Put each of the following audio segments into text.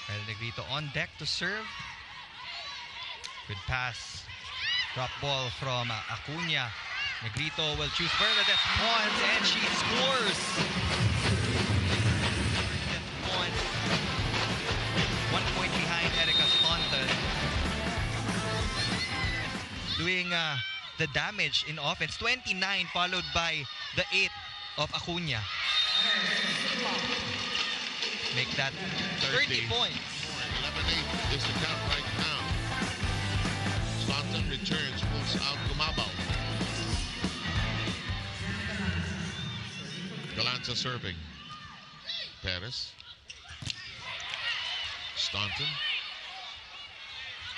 El Negrito on deck to serve. Good pass. Drop ball from Acuna. Negrito will choose Bernadette Pons and she scores. Bernadette Pons, 1 point behind Erica Staunton. Doing the damage in offense. 29 followed by the 8 of Acuna. Make that 30 points. 11-8 is the count right now. Staunton returns, moves out Gumabaw. Galanza serving. Perez. Staunton.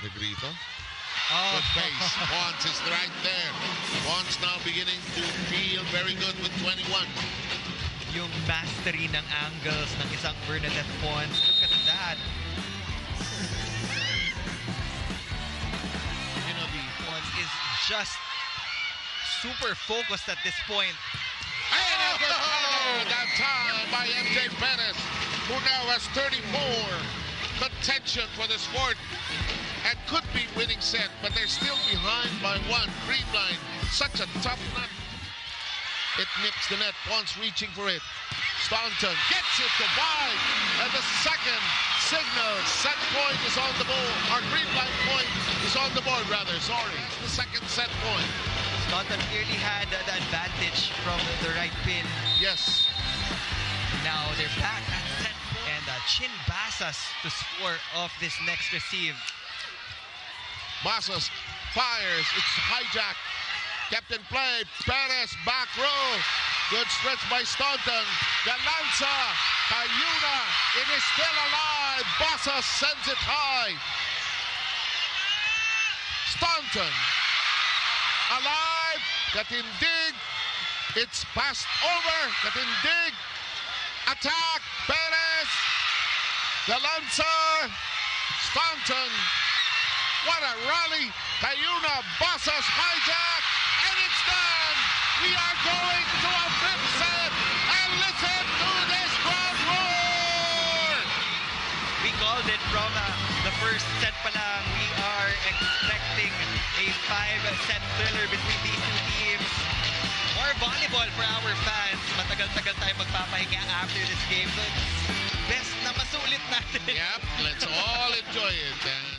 Negrito. Oh. Good pace. Pons is right there. Pons now beginning to feel very good with 21. Yung mastery ng angles ng isang Bernadette Pons. Look at that. You know, the Pons is just super focused at this point. And a good header that time by MJ Perez, who now has 34. Contention for the sport and could be winning set, but they're still behind by 1. Green line, such a tough nut. It nips the net. Pons reaching for it. Staunton gets it to wide, and the second signal set point is on the board. Our green line point is on the board, rather. Sorry, the second set point. Staunton clearly had the advantage from the right pin. Yes. Now they're back at set point. And Chin Basas to score off this next receive. Basas fires. It's hijacked. Kept in play. Perez back row. Good stretch by Staunton. Galanza. Cayuna. It is still alive. Basas sends it high. Staunton. Alive. Katindig. It's passed over. Katindig. Attack. Perez. Galanza. Staunton. What a rally. Cayuna. Basas hijack. And it's done. We are going to a fifth set. And listen to this crowd roar. We called it from the first set pa lang. We are expecting a 5-set thriller between these two teams. More volleyball for our fans. Matagal-tagal tayo magpapahinga after this game. So, best na masulit natin. Yep, let's all enjoy it.